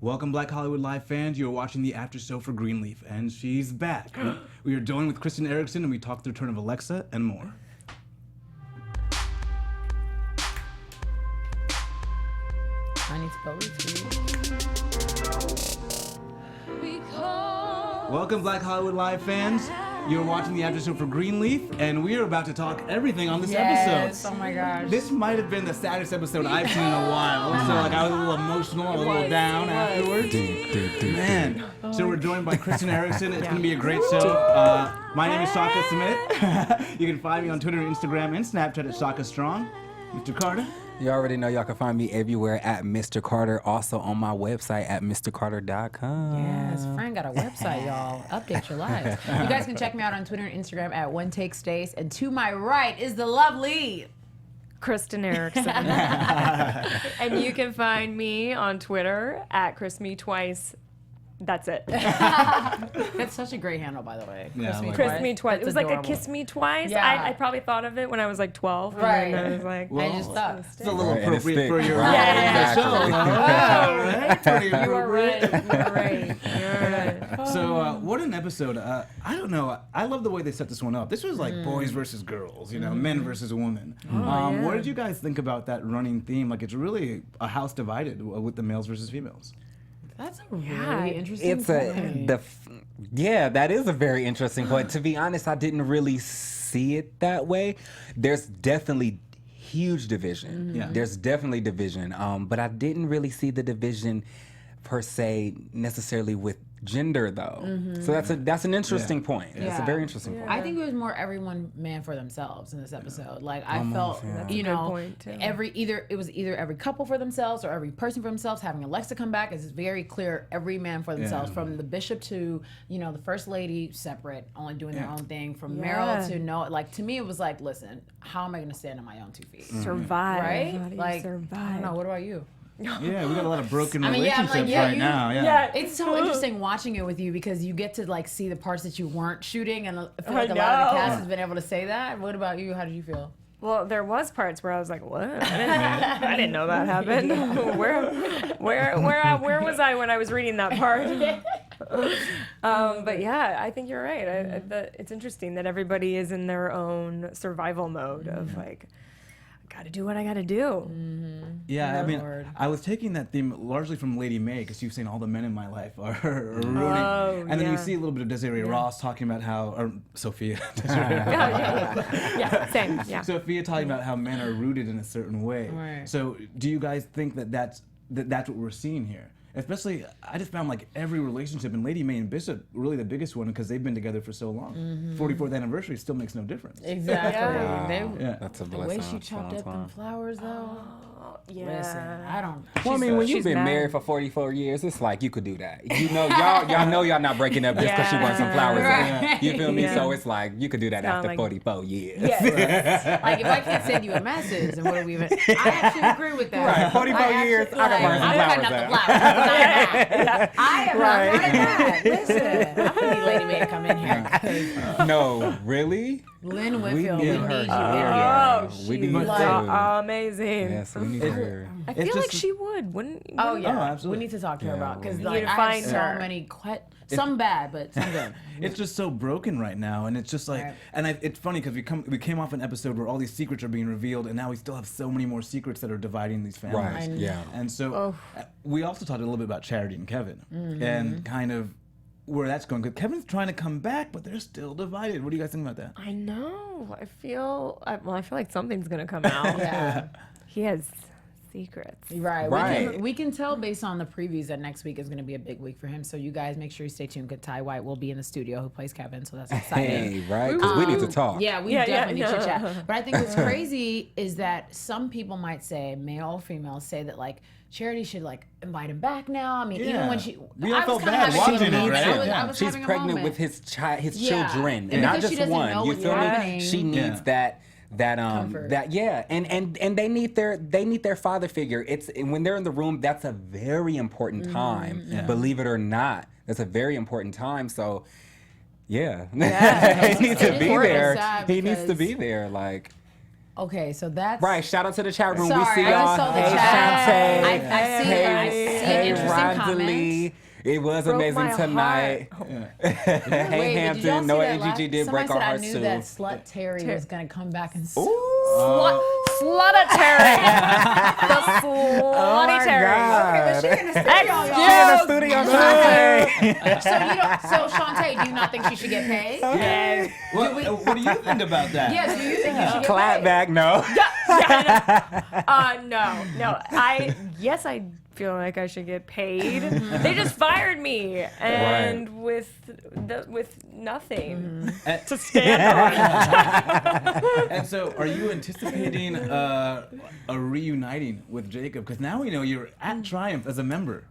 Welcome, Black Hollywood Live fans. You're watching the after show for Greenleaf, and she's back. We are joined with Kristen Erickson, and we talk the return of Alexa and more. I need to go Welcome, Black Hollywood Live fans. You're watching the after show for Greenleaf, and we are about to talk everything on this episode. Oh my gosh. This might have been the saddest episode I've seen in a while. So I was a little emotional, a little down afterwards. Man. So we're joined by Kristen Erickson. It's going to be a great show. My name is Shaka Smith. You can find me on Twitter, Instagram, and Snapchat at Shaka Strong. Mr. Carter. You already know y'all can find me everywhere at Mr. Carter. Also on my website at mrcarter.com. Yes, Fran got a website, y'all. Update your lives. You guys can check me out on Twitter and Instagram at OneTakeStace. And to my right is the lovely Kristen Erickson. And you can find me on Twitter at ChrisMeTwice. That's it. That's such a great handle, by the way. Yeah, Kiss Me Twice. It was adorable. like a Kiss Me Twice. Yeah. I probably thought of it when I was like 12. Right. And then I was like, Well, I just thought. It's a little Right, and it appropriate for sticks. your Yeah, show. All right. Pretty you are appropriate. right. You're right. You're right. So, what an episode. I don't know. I love the way they set this one up. This was like boys versus girls, you know, men versus women. What did you guys think about that running theme? Like, it's really a house divided with the males versus females. That's a really interesting It's point. that is a very interesting point. To be honest, I didn't really see it that way. There's definitely huge division. Yeah. There's definitely division. But I didn't really see the division per se necessarily with gender though. So that's an interesting point. It's a very interesting point. I think it was more everyone man for themselves in this episode. Like I felt, That's you a good know, point, too. it was either every couple for themselves or every person for themselves. Having Alexa come back is very clear. Every man for themselves, from the bishop to the first lady, separate, only doing their own thing. From Merle to Noah. Like to me, it was like, listen, how am I going to stand on my own 2 feet? Survive. Right? How do you Like survive? I don't know. What about you? Yeah, we got a lot of broken I mean, yeah, I'm relationships like, yeah, right you- now. Yeah. It's so interesting watching it with you because you get to like see the parts that you weren't shooting, and I feel like I a lot of the know. cast has been able to say that. What about you? How did you feel? Well, there was parts where I was like, "What? I didn't know that happened. Where was I when I was reading that part?" But yeah, I think you're right. It's interesting that everybody is in their own survival mode of like, I gotta do what I gotta do. Yeah, I mean, Lord. I was taking that theme largely from Lady Mae because you've seen all the men in my life are ruining. Oh, and then you yeah. see a little bit of Desiree Ross talking about how, or Sophia. Yeah, same. Yeah. Sophia talking about how men are rooted in a certain way. Right. So do you guys think that's what we're seeing here? Especially, I just found like every relationship, and Lady Mae and Bishop really the biggest one because they've been together for so long. 44th anniversary still makes no difference. Exactly. Wow. Yeah. That's a The blessing. way she chopped up them flowers, though. Yeah. Listen, I don't. Well, I mean, when she's you've been mad. married for 44 years, it's like you could do that. You know, y'all know y'all not breaking up just because she wants some flowers. Right. You feel me? Yeah. So it's like you could do that Sound after like- 44 years. Yes. Like if I can't send you a message, and what do we even? I actually agree with that. Right, 44 years, I can burn some I'm flowers cutting up. up the flowers. I am not mad. Listen, I need Lady Mae to come in here. No, really? Lynn Whitfield, we need need her you in here. here. We She need was her. Amazing. Yes, we need her. I It's feel like just- she would, wouldn't? Oh yeah, Oh, absolutely. we need to talk to her about because we like need to I find have so her. many some bad, but some good. It's just so broken right now, and it's just like, Right. and it's funny because we came off an episode where all these secrets are being revealed, and now we still have so many more secrets that are dividing these families. Right, yeah. And so we also talked a little bit about Charity and Kevin, and kind of where that's going. Because Kevin's trying to come back, but they're still divided. What do you guys think about that? I know. I feel like something's gonna come out. Yeah. He has secrets. Right. Right. We can tell based on the previews that next week is going to be a big week for him. So you guys make sure you stay tuned because Ty White will be in the studio who plays Kevin. So that's exciting. Hey, right? Because we need to talk. Yeah, we Yeah, definitely yeah, need to yeah. chat. But I think what's crazy is that some people might say, male or female, say that like Charity should like invite him back now. I mean, even when she, We all I was felt kinda bad having a watching it, moment. right? I was She's having a pregnant moment. with his Yeah. children, And not because she just doesn't one. know You what's feel happening. me? She needs Yeah. that Comfort. and they need their father figure. It's when they're in the room. That's a very important time. Believe it or not, that's a very important time. So. Yeah, Yeah. he needs to It be is there. sad He needs to because- be there. Like, Okay, so that's Right, shout out to the chat room. Sorry, we see I y'all. just saw the Hey, chat. Shantae. I see Hey, interesting Rosalie. It was Broke amazing my tonight. Hey, Wait, but did y'all Hampton. see Noah that and Gigi live? did break our Somebody hearts said I too. knew that Slut Terry was gonna come back and Slutitary. The slutty Terry. God. Okay, but she in the studio, She in y'all. the studio today. So Shantae, do you not think she should get paid? Yeah. What do you think about that? Yes, do you think you should get Clap paid? back, no. No. I feel like I should get paid. They just fired me, and with nothing to stand on. And so, are you anticipating a reuniting with Jacob? Because now we know you're at Triumph as a member.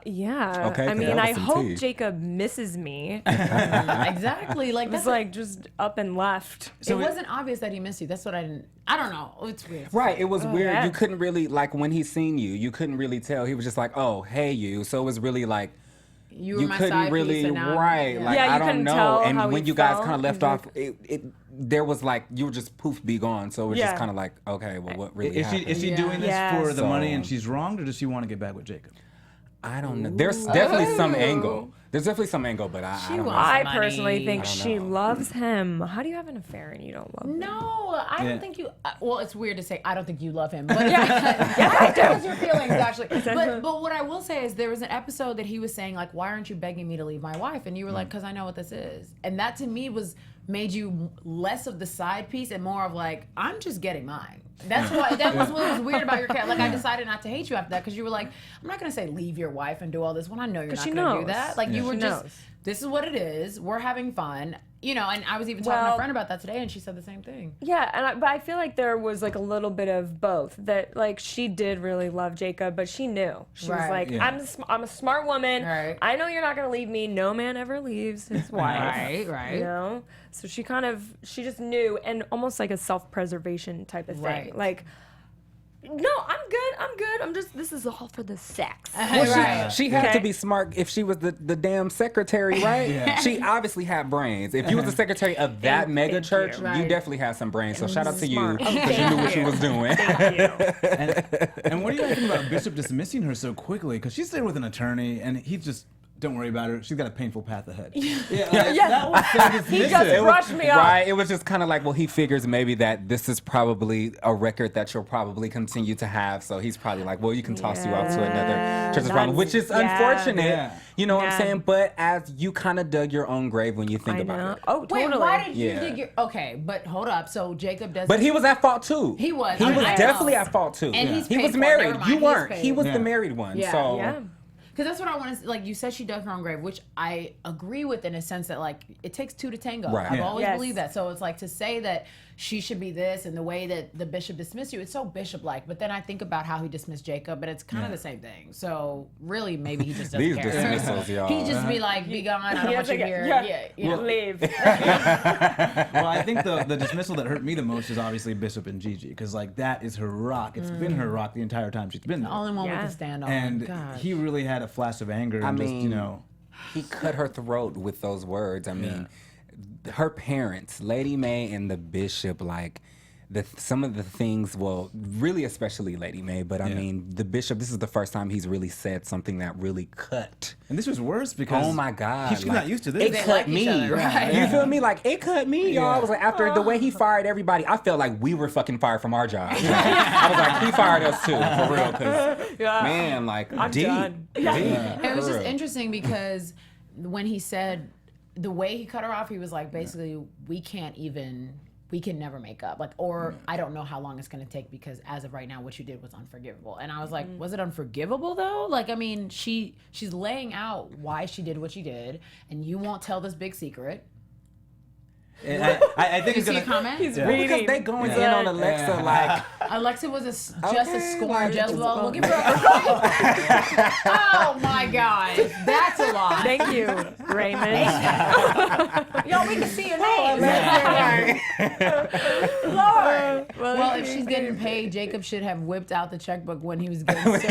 Yeah. Okay, I mean, that was I some hope tea. Jacob misses me. Exactly. Like It's that's like just up and left. it wasn't obvious that he missed you. That's what I didn't. I don't know. It's weird. Right, it was weird. yeah. You couldn't really, like, when he seen you, you couldn't really tell. He was just like, oh, hey, you. So it was really like, You were you my couldn't side really, piece, and now, right. Like, Yeah, you I don't couldn't know. tell And how when he you guys felt. kind of left He's off, there was like, you were just poof, be gone. So it was just Yeah. kind of like, okay, well, what really Is happened? she doing this Yeah. for the money and So- she's wronged, or does she want to get back with Jacob? I don't know. There's definitely some angle. There's definitely some angle, but I don't know. wants- I money. personally think I don't she know. loves him. How do you have an affair and you don't love him? No, I Yeah. don't think you. Well, it's weird to say I don't think you love him, but yeah, that was your feelings actually. But what I will say is there was an episode that he was saying like, "Why aren't you begging me to leave my wife?" And you were like, "Because I know what this is." And that to me made you less of the side piece and more of like, I'm just getting mine. That's why that was what was weird about your cat. Like I decided not to hate you after that because you were like, I'm not gonna say leave your wife and do all this when I know you're not she gonna do knows. that. Like you She were just, knows. this is what it is. We're having fun. You know, and I was even talking to a Well- friend about that today, and she said the same thing. Yeah, but I feel like there was like a little bit of both. That like she did really love Jacob, but she knew. She was Right. like, Yeah. I'm a smart woman. Right. I know you're not gonna leave me. No man ever leaves his wife. Right. You know. So she just knew, and almost like a self-preservation type of thing. Right. Like, no, I'm good. This is all for the sex. Right. She had Okay. to be smart if she was the damn secretary, right? Yeah. She obviously had brains. If you was the secretary of that mega Thank church, you. you Right. definitely had some brains. So shout out to you Smart. because you Thank knew what you you. was doing. Thank you. And what do you guys think about Bishop dismissing her so quickly? Because she's there with an attorney, and he just, don't worry about her. She's got a painful path ahead. Yeah, that was so dismissive. He just brushed me off. Right, it was just kind of like, well, he figures maybe that this is probably a record that you'll probably continue to have. So he's probably like, well, you can toss you out to another church's problem, which is unfortunate. Yeah. You know what I'm Yeah. saying? But as you kind of dug your own grave when you think I about know. it. Oh, Wait, totally. why did you Yeah. dig your? Okay, but hold up. So Jacob does. But he was at fault too. He was. He I was know. definitely at fault too. And he's he paid was for it. married. Never mind, You he's weren't. paid. He was Yeah. the married one. Yeah. So Yeah. Because that's what I want to like. You said she dug her own grave, which I agree with in a sense that like it takes two to tango. Right. I've Yeah. always Yes. believed that. So it's like to say that she should be this and the way that the bishop dismissed you, it's so bishop-like. But then I think about how he dismissed Jacob, but it's kind of the same thing. So really, maybe he just doesn't These care. dismissals, y'all. He just be like, be gone. I don't want you here. Yeah, you know. Leave. Well, I think the dismissal that hurt me the most is obviously Bishop and Gigi, because like that is her rock. It's been her rock the entire time she's been there. The only one Yeah. we can stand on. And Gosh. he really had a flash of anger. I And just, mean, you know, he cut her throat with those words. I mean, her parents, Lady Mae and the bishop, like some of the things, well, really especially Lady Mae, but I Yeah. mean, the bishop, this is the first time he's really said something that really cut. and this was worse because Oh my God. she's like, not used to this. It They cut like each me. other, right? You feel me? Like, it cut me, y'all. Yeah. I was like, after the way he fired everybody, I felt like we were fucking fired from our job. I was like, he fired us too, for real. Because, man, like, deep. done. Deep. It was For just real. interesting because when he said the way he cut her off, he was like, basically, we can never make up. Like, or I don't know how long it's going to take because as of right now, what you did was unforgivable. And I was like, was it unforgivable though? Like, I mean, she's laying out why she did what she did, and you won't tell this big secret. And I think You it's see gonna. a comment? He's Well, reading. because they going in on Alexa, like, Alexa was just a Okay, scorn like, Jezebel looking for a Oh my God, that's a lot. Thank you, Raymond. Yo, we can see your name. Lord. Well, if she's getting paid, Jacob should have whipped out the checkbook when he was getting services.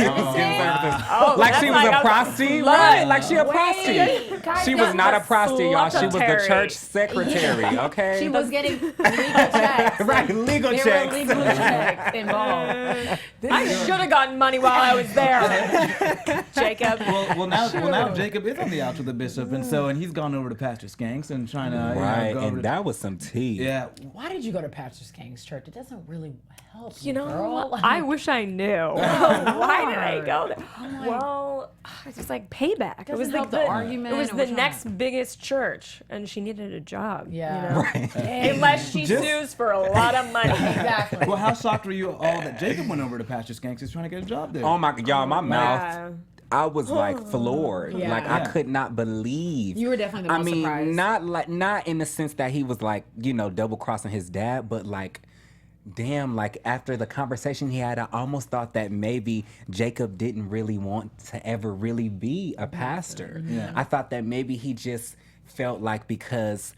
like she was a prostitute, right? Like she a prostitute. She was not a prostitute, y'all. She was the church secretary, okay? She was getting legal checks. Right, legal There checks. were legal checks involved. I should have gotten money while I was there, Jacob. Well, now Jacob is on the outs with the bishop, and he's gone over to Pastor Skanks and trying to Right, go over and to, that was some tea. yeah. Why did you go to Pastor Skanks' church? It doesn't really help You know, girl. I wish I knew. Why did I go there? like- Well, it was like payback. It was Doesn't help like the argument It was or the what's next wrong? biggest church, and she needed a job. Yeah. You know? Right. Unless she Just- sues for a lot of money. Exactly. Well, how shocked were you all that Jacob went over to Pastor Skanks? He's trying to get a job there. Oh my, y'all, my mouth. Yeah. I was like floored. Yeah. Like I Yeah. could not believe. You were definitely the most I mean, surprised. not in the sense that he was like, double crossing his dad, but like, damn, like after the conversation he had, I almost thought that maybe Jacob didn't really want to ever really be a pastor. Yeah. I thought that maybe he just felt like because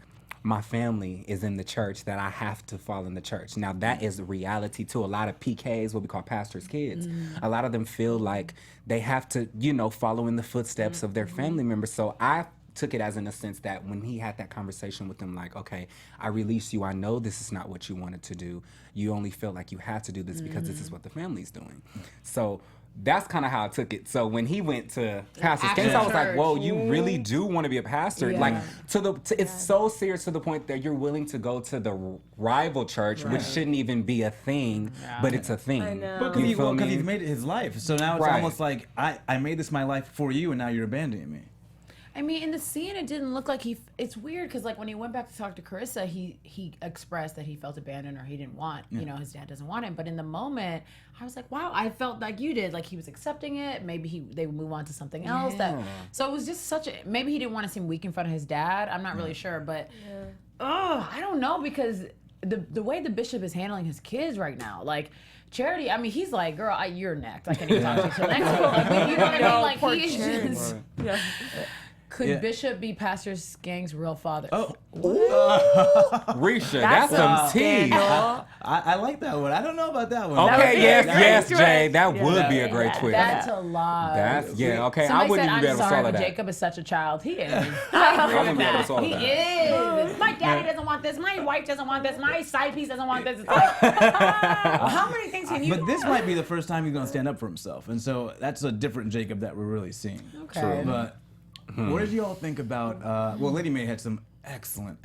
my family is in the church that I have to fall in the church. Now that is reality to a lot of PKs, what we call pastors' kids. A lot of them feel like they have to, follow in the footsteps of their family members. So I took it as in a sense that when he had that conversation with them, like, okay, I release you. I know this is not what you wanted to do. You only feel like you have to do this because this is what the family's doing. So that's kind of how I took it. So when he went to Pastor After Skanks, I was like, church. whoa, you really do want to be a pastor. Yeah. Like, it's so serious to the point that you're willing to go to the rival church, which shouldn't even be a thing, but it's a thing. I know. But You feel because me? he's made it his life. So now it's Right. almost like I made this my life for you, and now you're abandoning me. I mean, in the scene, it didn't look like it's weird because, like, when he went back to talk to Carissa, he expressed that he felt abandoned or he didn't want, his dad doesn't want him. But in the moment, I was like, wow, I felt like you did. Like, he was accepting it. Maybe they would move on to something else. So it was just maybe he didn't want to seem weak in front of his dad. I'm not really sure. But, I don't know because the way the bishop is handling his kids right now, like, Charity, I mean, he's like, girl, you're next. I can't even talk to you till next week. Like, you know what I mean? Like, Poor he is Charity. just... Could Yeah. Bishop be Pastor Skanks' real father? Oh, Risha, that's some tea. I like that one. I don't know about that one. Okay, would be a yes, great yes, twist. Jay, that would be a great twist. That's a lot. That's, yeah, okay, I Somebody wouldn't said, even be I'm able to sorry, swallow but that. Jacob is such a child. He is. I agree I with wouldn't be able to that. swallow He that. is. My daddy doesn't want this. My wife doesn't want this. My side piece doesn't want this. It's like, how many things can you But this might be the first time he's going to stand up for himself. And so that's a different Jacob that we're really seeing. Okay. True. But what did you all think about, well, Lady Mae had some excellent,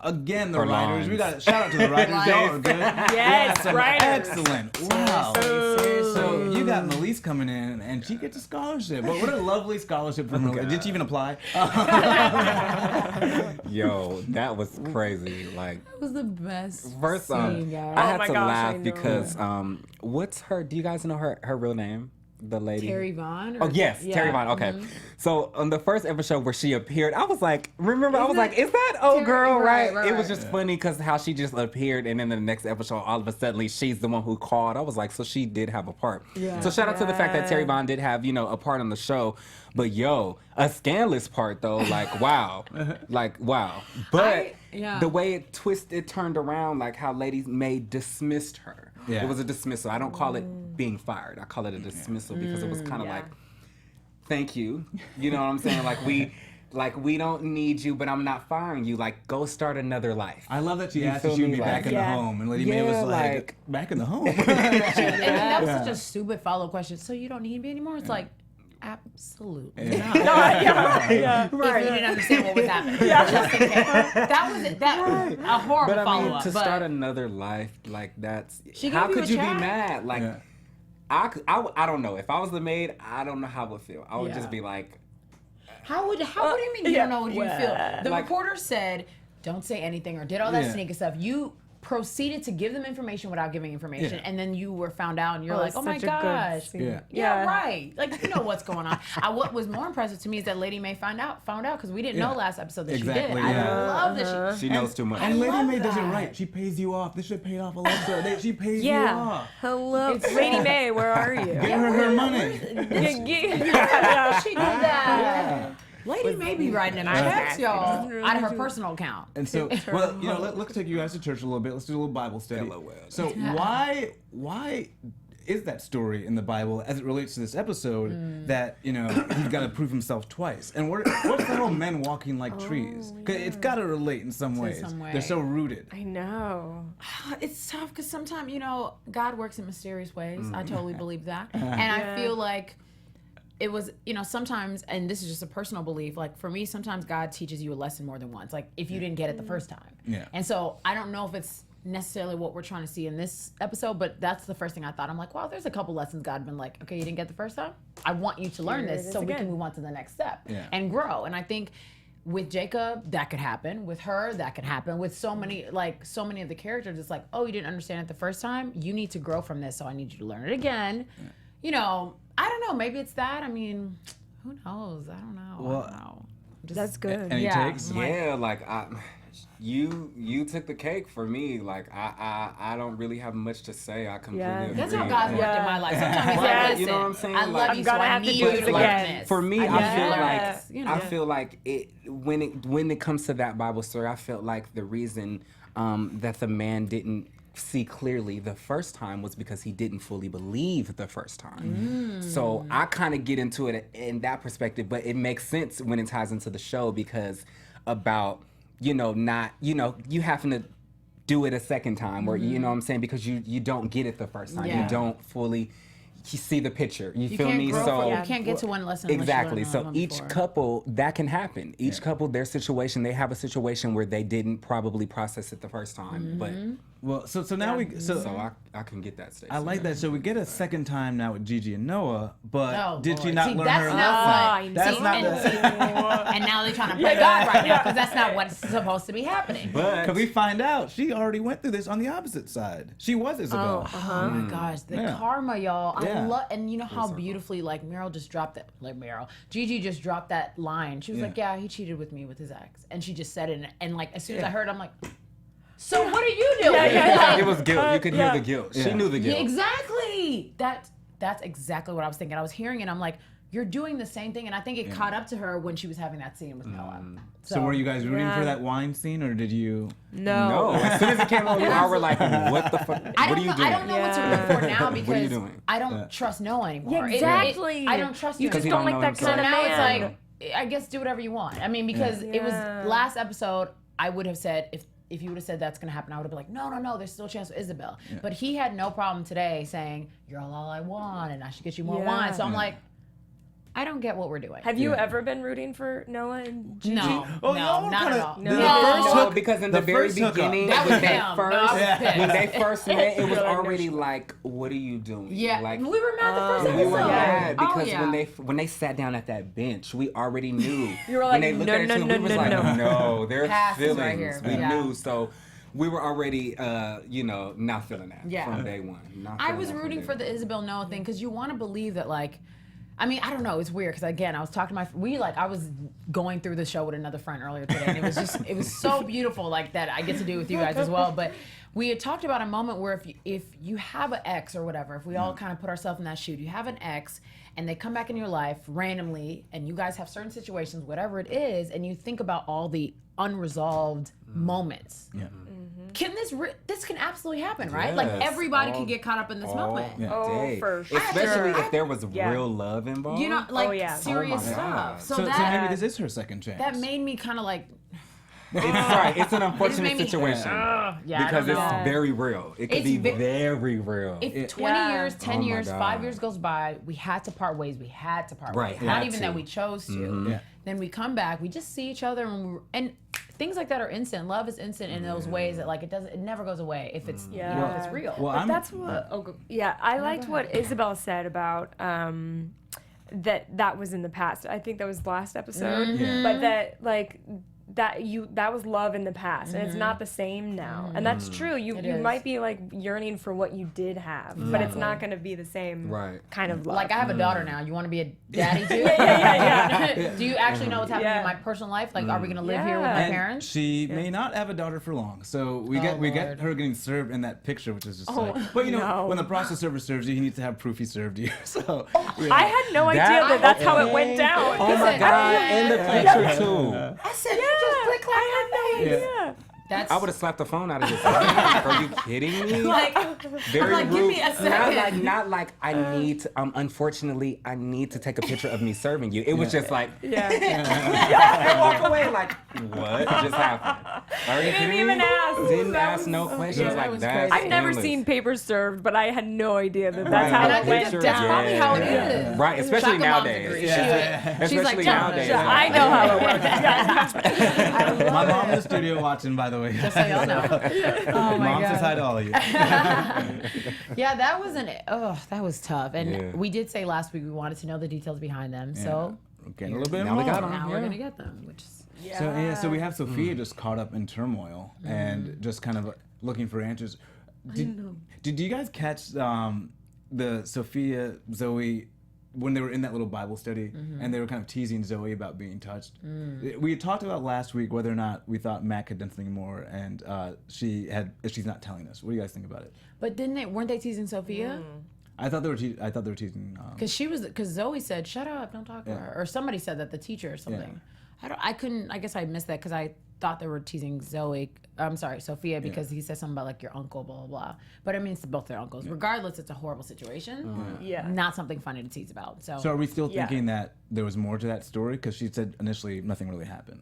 again, the Her writers. lines. We got to shout out to the writers. Y'all are good. Yes, Some writers. Excellent. Wow. Seriously. So you got Melise coming in, and she gets a scholarship. But what a lovely scholarship from Melise. Did she even apply? Yo, that was crazy. Like, It was the best first off, scene, guys. I Oh had my to gosh, I laugh know. because, what's her, do you guys know her real name? The lady? Terry Vaughn? Oh, yes, Yeah. Terry Vaughn. Okay. So on the first episode where she appeared, I was like, I was that like, is that old Terry? girl, right? Right, It was right. just funny because how she just appeared, and then in the next episode, all of a sudden, she's the one who called. I was like, so she did have a part. Yeah. So shout out to the fact that Terry Yeah. Vaughn did have, a part on the show. But a scandalous part though, like, wow. Like, wow. But yeah. the way it turned around, like how Lady Mae dismissed her. Yeah. It was a dismissal. I don't call it being fired. I call it a dismissal because it was kind of Yeah. like, thank you. You know what I'm saying? We don't need you, but I'm not firing you. Like, go start another life. I love that she asked feel if she would me? be Like, back in the yeah. home. And Lady Mae was Yeah, like, like- back in the home. And that was such a stupid follow-up question. So you don't need me anymore? It's like, absolutely not. Yeah. If you didn't understand what was happening. Just in case. That was a horrible But I mean, follow-up. to but start another life, like that's She how gave you could a you be check? mad? Like, Yeah. I don't know. If I was the maid, I don't know how I would feel. I would Yeah. just be like, what do you mean you yeah, don't know what you feel? The like- reporter said, don't say anything or did all that Yeah. sneaky stuff. You proceeded to give them information without giving information, Yeah. and then you were found out, and you're Oh, like, it's oh my such a good gosh. scene. Yeah. Yeah, right. Like, you know what's going on. What was more impressive to me is that Lady Mae found out because we didn't know Yeah. last episode that Exactly, she did. yeah. I love that she knows too much. And Lady love Mae does it that. right. She pays you off. This should have paid off Alexa. She pays you Yeah. off. Hello, Lady Mae, where are you? Get her money. Yeah. she did that. Yeah. Lady Mae be writing in checks, y'all, out of her personal account. And so, let's take you guys to church a little bit. Let's do a little Bible study. LOL. So why is that story in the Bible as it relates to this episode that, he's got to prove himself twice. And what's the whole men walking like trees? 'Cause it's got to relate in some ways. They're so rooted. I know. It's tough because sometimes, God works in mysterious ways. I totally believe that. And I feel like it was, sometimes, and this is just a personal belief, like for me, sometimes God teaches you a lesson more than once, like if you didn't get it the first time. Yeah. And so I don't know if it's necessarily what we're trying to see in this episode, but that's the first thing I thought. I'm like, wow, there's a couple lessons God been like, okay, you didn't get the first time? I want you to learn this so we can move on to the next step and grow. And I think with Jacob, that could happen. With her, that could happen. With so many of the characters, it's like, oh, you didn't understand it the first time? You need to grow from this, so I need you to learn it again. Yeah. I don't know. Maybe it's that. I mean, who knows? I don't know. Well, I don't know. That's good. Any takes? Yeah, you took the cake for me. Like I don't really have much to say. I completely agree. That's how God's worked in my life. Sometimes he's like, listen, you know what I'm saying? I love you, so I need you to learn this. For me, I feel like when it comes to that Bible story, I felt like the reason that the man didn't see clearly the first time was because he didn't fully believe the first time. So I kind of get into it in that perspective, but it makes sense when it ties into the show because about you having to do it a second time or you know what I'm saying, because you don't get it the first time. You don't fully see the picture. You feel me? So you can't get to one lesson. Exactly. So each couple, that can happen. Each couple, their situation, they have a situation where they didn't probably process it the first time. But so now I can get that, Stacy. I like that. So we get a second time now with Gigi and Noah, but did she not learn that's her not lesson? That's not and now they're trying to play God right now because that's not what's supposed to be happening. But can we find out she already went through this on the opposite side? She was Isabel. Oh my gosh, the karma, y'all. Yeah. I love, and you know how beautifully Meryl just dropped that. Gigi just dropped that line. She was like, "Yeah, he cheated with me with his ex," and she just said it. And as soon as I heard, I'm like, so what are you doing? It was guilt. You could hear the guilt. She knew the guilt. Yeah, exactly. That's exactly what I was thinking. I was hearing it. I'm like, you're doing the same thing. And I think it caught up to her when she was having that scene with Noah. So were you guys rooting for that wine scene, or did you? No. As soon as it came on, you were like, what the fuck? What are you doing? I don't know what to root for now because what are you doing? I don't trust Noah anymore. Exactly. I don't trust you. him. Just don't like that kind of now man. It's like, I guess do whatever you want. I mean, because it was last episode, I would have said, if you would have said that's going to happen, I would have been like, no, there's still a chance for Isabel. Yeah. But he had no problem today saying, you're all I want, and I should get you more wine. So I'm like, I don't get what we're doing. Have you ever been rooting for Noah and Gigi? No, not at all. No, because in the very beginning, when they first met, it was already like, what are you doing? Yeah, like, we were mad the first episode. We were mad because when they sat down at that bench, we already knew. You were like, when they looked at each other, we was like, no, there's feelings. Right here. We knew, so we were already, not feeling that from day one. I was rooting for the Isabel Noah thing because you want to believe that, I mean, I don't know. It's weird because again, I was talking to I was going through the show with another friend earlier today, and it was so beautiful that I get to do with you guys as well. But we had talked about a moment where if you have an ex or whatever, if we all kind of put ourselves in that shoe, you have an ex and they come back in your life randomly, and you guys have certain situations, whatever it is, and you think about all the unresolved moments. Yeah. Can this can absolutely happen, right? Like everybody can get caught up in this moment. For sure. Especially if there was real love involved. Serious stuff. So maybe this is her second chance. That made me kind of like. It's right. It's an unfortunate situation because it's very real. It could be very real. If 20 years, 10 years, 5 years goes by, we had to part ways. Right. Not even that we chose to. Then we come back. We just see each other, and things like that are instant. Love is instant in those ways that it never goes away if it's if it's real. Well, that's what. I liked what Isabel said about. That was in the past. I think that was the last episode. But that was love in the past, and it's not the same now. And that's true. You might be yearning for what you did have, but it's not going to be the same kind of love. Like I have a daughter now. You want to be a daddy too? Yeah. Do you actually know what's happening in my personal life? Like, are we going to live here with my parents? She may not have a daughter for long, so we get her getting served in that picture, which is just but when the process server serves you, he needs to have proof he served you. So I had no idea that's how it went down. Oh my God! In the picture too. I said, just click clack. I had no idea. I would have slapped the phone out of his hand. Are you kidding me? Very rude. Give me a second. Not like I need to, unfortunately, I need to take a picture of me serving you. It was just like, walk away like, what just happened? Are you Didn't kidding even me? ask. Didn't ask no questions like that. I've never seen papers served, but I had no idea that that's how it went down. That's probably how it is. Right, especially Shaka moms nowadays. agree. Especially like, nowadays. I know how it works. My mom in the studio watching, by the way. Just so y'all know. Oh my Mom God. says hi to all of you. Yeah, that was tough. And we did say last week we wanted to know the details behind them. So Okay, a little bit Now we more. got 'em. now we're gonna get them, which is So we have Sophia just caught up in turmoil and just kind of looking for answers. Did you guys catch the Sophia Zoe when they were in that little Bible study and they were kind of teasing Zoe about being touched? We had talked about last week whether or not we thought Mac had done something more, and she's not telling us. What do you guys think about it? But weren't they teasing Sophia? I thought they were teasing. Because Zoe said, "Shut up, don't talk to her," or somebody said that, the teacher or something. I guess I missed that because I thought they were teasing Sophia, because he said something about like your uncle, blah blah blah. But I mean, it's both their uncles. Regardless, it's a horrible situation. Not something funny to tease about. So are we still thinking that there was more to that story? Because she said initially nothing really happened.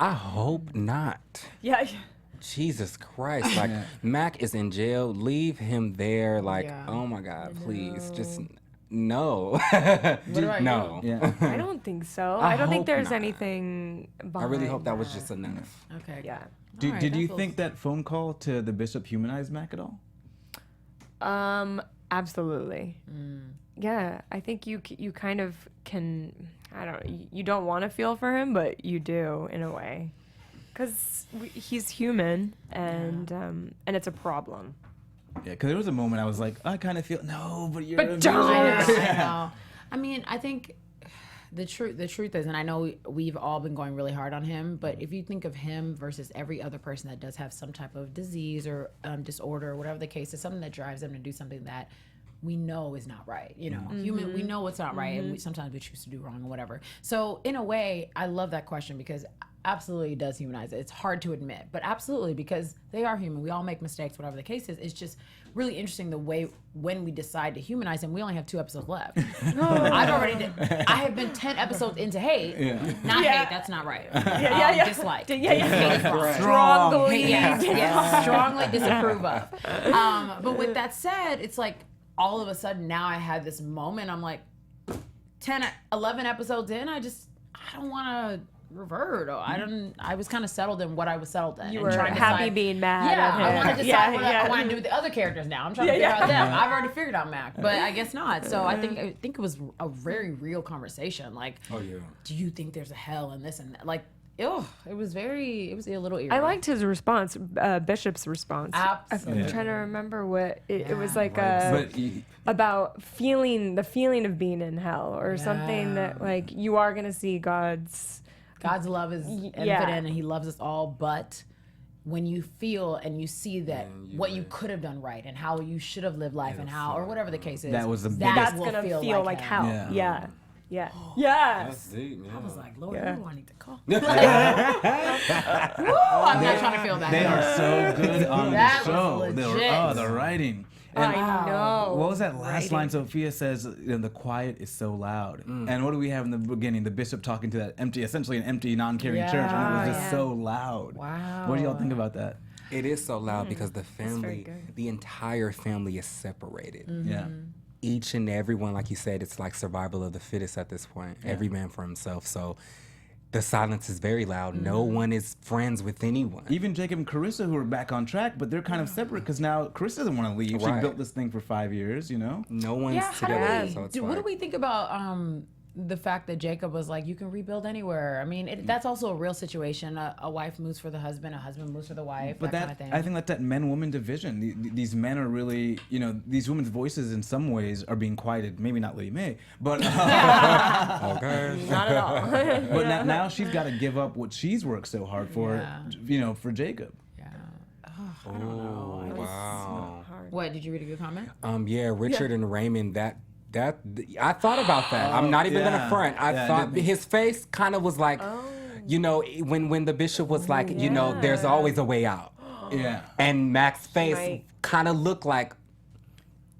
I hope not. Yeah. Jesus Christ. Like, Mac is in jail. Leave him there. Like, oh my God, please. Just no. No. Yeah. I don't think so. I don't think hope there's not. anything behind I really hope that was just enough. okay, Yeah. Did you think that phone call to the bishop humanized Mac at all? Absolutely. Yeah, I think you kind of can. You don't want to feel for him, but you do in a way, because he's human, and it's a problem. Yeah, because there was a moment I was like, I kind of feel but you're. But don't. I know. I mean, I think the truth is, and I know we've all been going really hard on him, but if you think of him versus every other person that does have some type of disease or disorder or whatever the case is, something that drives them to do something that we know is not right. You know, we know it's not right, and sometimes we choose to do wrong or whatever. So in a way, I love that question because absolutely it does humanize it. It's hard to admit, but absolutely, because they are human. We all make mistakes, whatever the case is. It's just really interesting the way when we decide to humanize him. We only have 2 episodes left. I have been 10 episodes into hate. Not hate, that's not right. Dislike. Strongly. Strongly disapprove of. But with that said, it's like all of a sudden now I had this moment. I'm like 11 episodes in, I don't want to revert. I was kind of settled in what I was settled in. You and were trying to happy decide, being mad at him. I want to decide what I want to do with the other characters now. I'm trying to figure out them. I've already figured out Mac, but I guess not. So I think it was a very real conversation. Like, do you think there's a hell in this and that? Like, it was a little eerie. I liked his response, Bishop's response. Absolutely. I'm trying to remember what it was like. About the feeling of being in hell, or something that like you are gonna see God's love is infinite and He loves us all, but when you feel and you see that what you could have done right and how you should have lived life and how, or whatever the case is, that's gonna feel like hell. Yeah. That's deep, I was like, Lord, who do I need to call? Woo, I'm not trying to feel that. They are so good on That the show. was legit. The writing. I know. What was that last line? Sophia says, the quiet is so loud. And what do we have in the beginning? The bishop talking to that essentially an empty, non-caring church. And it was just so loud. Wow. What do y'all think about that? It is so loud because the entire family is separated. Yeah. Each and every one, like you said, it's like survival of the fittest at this point. Every man for himself. So the silence is very loud. No one is friends with anyone. Even Jacob and Carissa, who are back on track, but they're kind of separate because now Carissa doesn't want to leave. She built this thing for 5 years, you know? No one's together. What do we think about the fact that Jacob was like, you can rebuild anywhere? I mean, that's also a real situation. A wife moves for the husband, a husband moves for the wife, but that kind of thing. I think that's that men-woman division. These men are really, these women's voices in some ways are being quieted. Maybe not Lady Mae, but okay. Not at all. But now she's got to give up what she's worked so hard for, for Jacob. Yeah. I don't know. Wow. What, did you read a good comment? Richard and Raymond, that I thought about that. I'm not even gonna front. I thought his face kind of was like, you know, when the bishop was like, you know, there's always a way out. Yeah. And Mac's face Right. kind of looked like,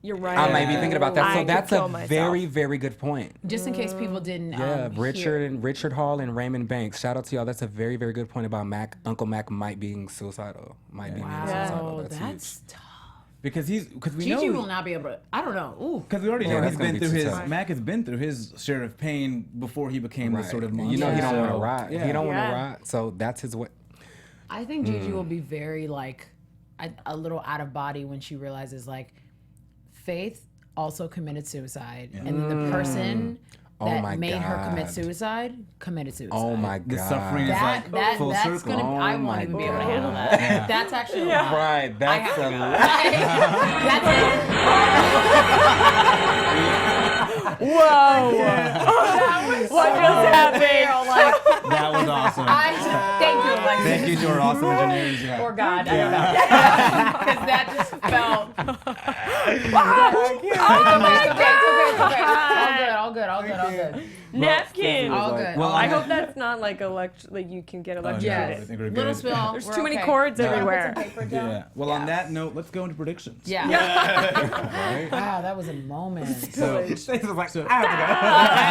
You're right. I might be thinking about that. I So could that's kill a myself. very, very good point. Just in case people didn't. Yeah, hear. Richard Hall and Raymond Banks. Shout out to y'all. That's a very, very good point about Uncle Mac might being suicidal. Might be being suicidal. Wow, That's that's huge. tough. Because we Gigi know will not be able to. I don't know. Ooh. because we already know that's he's gonna been be through too his tough. Mac has been through his share of pain before he became the sort of monster. You know he don't want to So, ride. yeah. He don't want to Yeah. ride. So that's his way. I think Gigi will be very like a little out of body when she realizes like Faith also committed suicide, and then the person Oh that my made her commit God. suicide committed suicide. Oh my God. The suffering is like full that's circle. gonna. Oh I my won't even be able to God. handle that. That's actually a lot. Right. That's a lot. Whoa! What just happened? That was awesome. Thank you, Alexis. Thank you to our awesome engineers. Yeah. Or God, I don't know. Because that just felt. All good. Napkin. All good. Well, I hope that's not like like you can get Oh, no, electrocuted. I think we're Little good. spill. There's we're too many okay. cords Put some everywhere. paper down. Yeah. Well, on that note, let's go into predictions. Yeah. Right? Wow, that was a moment. So, I have to go. I'm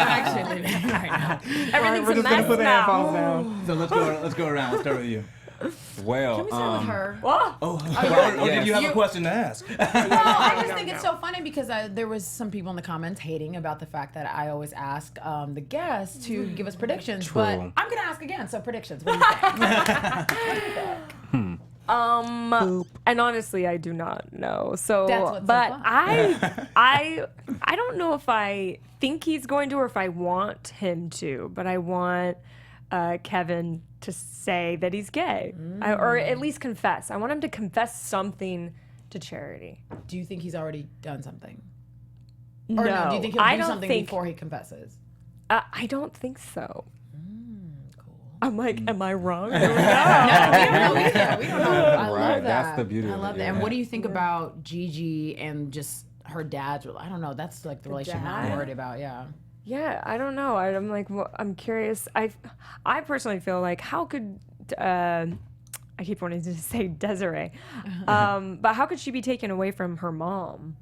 actually leaving right now. Everything's We're a just gonna mess put the now. headphones down. so let's go around. Let's start with you. Well, Can we start with her? Whoa. Oh, yes. did you have a question to ask? Well, I just think it's so funny because there was some people in the comments hating about the fact that I always ask the guests to give us predictions, True. but I'm gonna ask again. So predictions. What do you think? And honestly, I do not know. So, That's what's so but fun. I don't know if I think he's going to or if I want him to. But I want Kevin to say that he's gay, or at least confess. I want him to confess something to Charity. Do you think he's already done something? No, Or no? Do you think he'll I do don't something think. before he confesses? I don't think so. Cool. I'm like, am I wrong? No, we don't know either. We don't know. I love Right, that. that's the beauty I of love it, that. And yeah. what do you think about Gigi and just her dad's? I don't know. That's like the relationship I'm dad? worried about. Yeah. Yeah, I don't know. I'm like, well, I'm curious. I personally feel like how could I keep wanting to say Desiree, but how could she be taken away from her mom?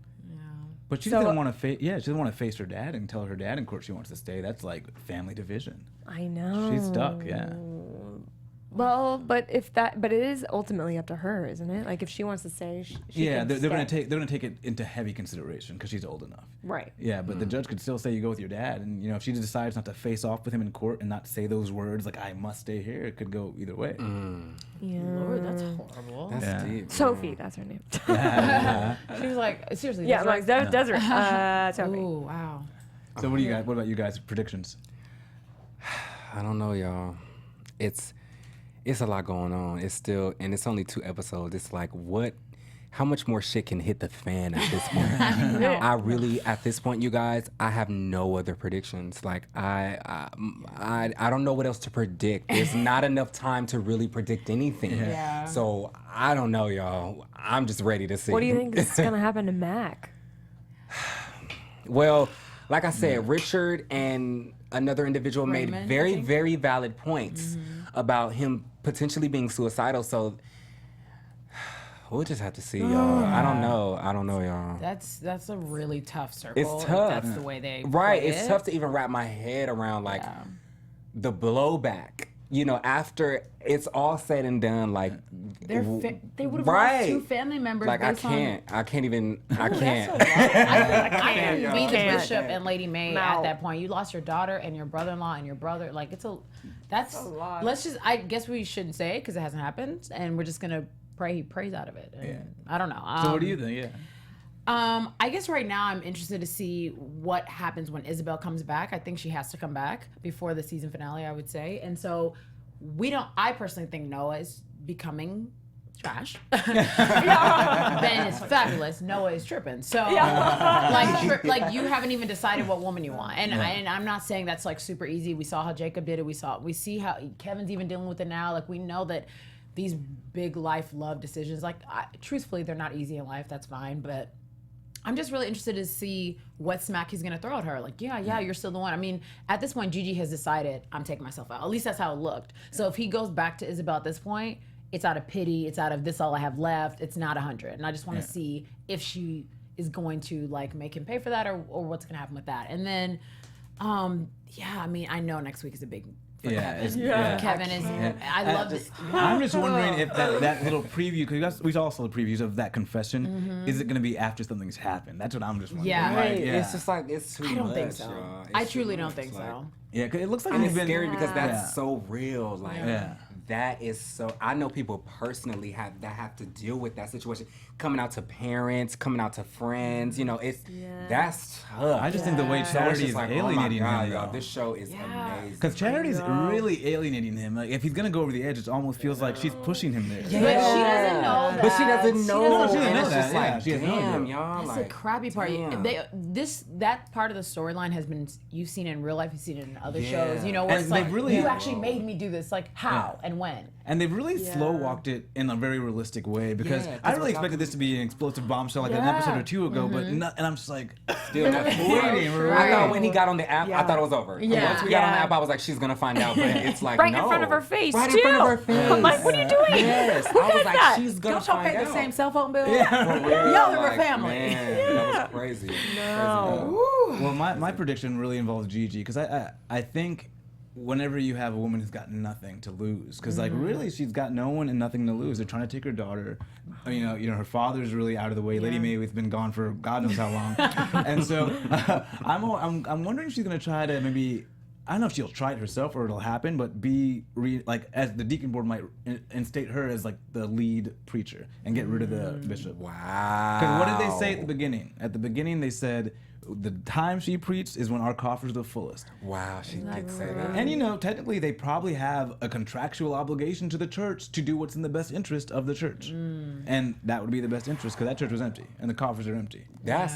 But she doesn't want to face. Yeah, she doesn't want to face her dad and tell her dad in court she wants to stay. That's like family division. I know. She's stuck. Yeah. Well, but it is ultimately up to her, isn't it? Like if she wants to stay, she Yeah, can they're gonna stay. take it into heavy consideration because she's old enough. Right. Yeah, but the judge could still say you go with your dad, and if she decides not to face off with him in court and not say those words like "I must stay here," it could go either way. Yeah. Lord, that's horrible. That's Yeah. deep. Sophie, that's her name. She was like, seriously. Yeah, I'm like Desiree? Desiree. Sophie. Ooh, wow. So what do you guys? What about you guys? Predictions? I don't know, y'all. It's a lot going on. It's still, and it's only 2 episodes. It's like, how much more shit can hit the fan at this point? I really, at this point, you guys, I have no other predictions. Like, I don't know what else to predict. There's not enough time to really predict anything. Yeah. So I don't know, y'all. I'm just ready to see. What do you think is gonna happen to Mac? Well, like I said, Richard and another individual made Raymond, I very, think. very valid points about him potentially being suicidal. So we'll just have to see, y'all. I don't know, y'all. That's a really tough circle. It's if tough. That's the way they Right. play It's it. tough to even wrap my head around like Yeah. the blowback. After it's all said and done, like They would have right. lost 2 family members. Like I based can't even. I On, can't. That's a lot. I couldn't be the Can't. bishop and Lady Mae No. at that point. You lost your daughter and your brother-in-law and your brother. Like that's a lot. Let's just. I guess we shouldn't say it because it hasn't happened, and we're just gonna pray he prays out of it. And Yeah. I don't know. So what do you think? Yeah. I guess right now I'm interested to see what happens when Isabel comes back. I think she has to come back before the season finale, I would say. And so I personally think Noah is becoming trash. Ben is fabulous. Noah is tripping. So like you haven't even decided what woman you want. And I'm not saying that's like super easy. We saw how Jacob did it. We see how Kevin's even dealing with it now. Like we know that these big life love decisions, like truthfully, they're not easy in life. That's fine. But I'm just really interested to see what smack he's gonna throw at her. Like, yeah, you're still the one. I mean, at this point, Gigi has decided I'm taking myself out. At least that's how it looked. So if he goes back to Isabel at this point, it's out of pity. It's out of this all I have left. It's not 100. And I just want to see if she is going to like make him pay for that or what's gonna happen with that. And then, I mean, I know next week is a big. Kevin is. I love this. I'm just wondering if that little preview, because we saw the previews of that confession. Is it going to be after something's happened? That's what I'm just wondering. Yeah, like, It's just like it's too much. I don't think so. Y'all. I truly don't think so. Yeah, because it looks like And it's it's been scary because that's so real. Like Yeah. that is so. I know people personally have to deal with that situation. Coming out to parents, coming out to friends. You know, that's tough. I just think the way Charity is alienating him. Y'all, this show is amazing. Because Charity's really alienating him. Like, if he's gonna go over the edge, it almost feels like she's pushing him there. But she doesn't know that. But she doesn't know. No, she doesn't know It's that. just Yeah, like, she has no damn, idea. y'all. That's like, the crappy part. damn. That part of the storyline has been, you've seen it in real life, you've seen it in other shows, you know, where And it's like, they've really- you actually made me do this, like how and when. And they've really slow walked it in a very realistic way because I really expected this to be an explosive bombshell like an episode or two ago, but and I'm just like, Still not waiting. I thought when he got on the app, I thought it was over. Yeah. Once we got on the app, I was like, she's gonna find out, but it's like Right no. in front of her face, Right too. in front of her face. I'm like, what are you doing? Yes, Who I was does like, that? she's gonna Don't y'all find pay out. the same cell phone bill? For real, Y'all are a like, family. Man, that was crazy. No. well, my prediction really involves Gigi because I think whenever you have a woman who's got nothing to lose, because like really she's got no one and nothing to lose. They're trying to take her daughter. You know, her father's really out of the way. Lady Mae has been gone for God knows how long, and so I'm wondering if she's gonna try to maybe. I don't know if she'll try it herself or it'll happen, but like as the deacon board might instate her as like the lead preacher and get rid of the bishop. Wow. Because what did they say at the beginning? At the beginning they said the time she preached is when our coffers are the fullest. Wow, she did say that. And technically they probably have a contractual obligation to the church to do what's in the best interest of the church. And that would be the best interest because that church was empty and the coffers are empty. That's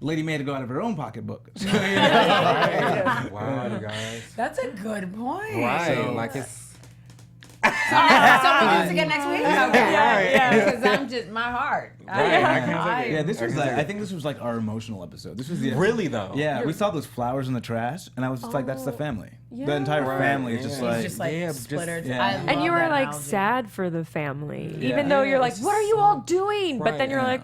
Lady Mae had to go out of her own pocketbook. So, wow, you guys. That's a good point. Right, So- like it's. So we do this again next week? Okay. Yeah. Because I'm just, my heart. yeah, this was like, I think this was like our emotional episode. This was the Really though. Yeah, we saw those flowers in the trash, and I was just like, that's the family. The entire family is just Yeah. like. It's just like Yeah, splintered. yeah. I And love you were that like analogy. sad for the family, Yeah. even though you're like, it's what are you all doing? But Right, then you're yeah. like,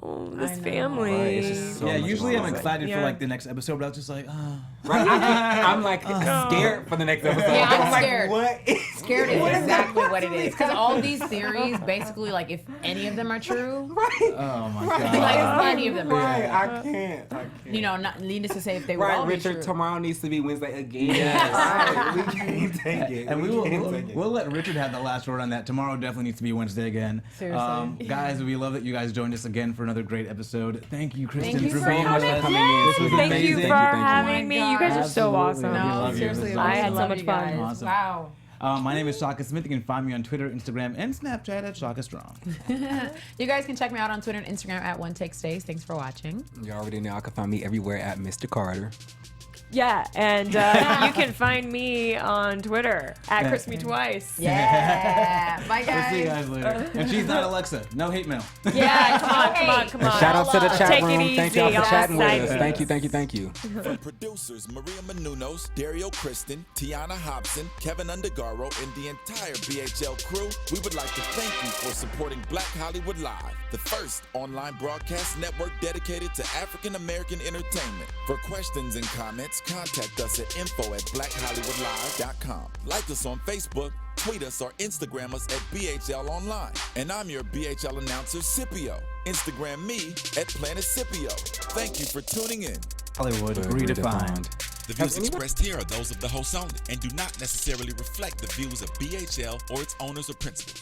oh, this I know. family. Right, it's just so Yeah, much usually I'm more. excited for Yeah. like the next episode, but I was just like, oh. Right, I'm like scared for the next episode. Yeah, I'm like, scared. what? Scared is exactly what it is. Because all these theories, basically, like if any of them are true, Oh my god. like if any of them are Right, true. I can't. You know, not needless to say, if they would Right, all Richard, be true. tomorrow needs to be Wednesday again. Yes. Right, we can't take it. And can't take it. we'll let Richard have the last word on that. Tomorrow definitely needs to be Wednesday again. Seriously. Guys, we love that you guys joined us again for another great episode. Thank you, Kristen, Thank you for for being with us. coming in. This was Thank amazing. you for Thank you. having me. You guys are so Absolutely. awesome. We No, love you. seriously, I had so love much you fun. guys. Awesome. Wow. My name is Shaka Smith. You can find me on Twitter, Instagram, and Snapchat at Shaka Strong. You guys can check me out on Twitter and Instagram at OneTakeStays. Thanks for watching. You already know I can find me everywhere at Mr. Carter. Yeah, and you can find me on Twitter at ChrisMeTwice. Yeah. Bye, We'll guys. see you guys later. And she's not Alexa. No hate mail. Yeah, come on. Shout out to the chat Take it room. Thank y'all easy. for chatting with Yes, us. I- Thank you. From producers Maria Menounos, Dario Kristen, Tiana Hobson, Kevin Undergaro, and the entire BHL crew, we would like to thank you for supporting Black Hollywood Live, the first online broadcast network dedicated to African American entertainment. For questions and comments, contact us at info@blackhollywoodlive.com. Like us on Facebook, tweet us, or Instagram us at BHL Online. And I'm your BHL announcer, Scipio. Instagram me at Planet Scipio. Thank you for tuning in. Hollywood redefined. The views expressed here are those of the host only and do not necessarily reflect the views of BHL or its owners or principals.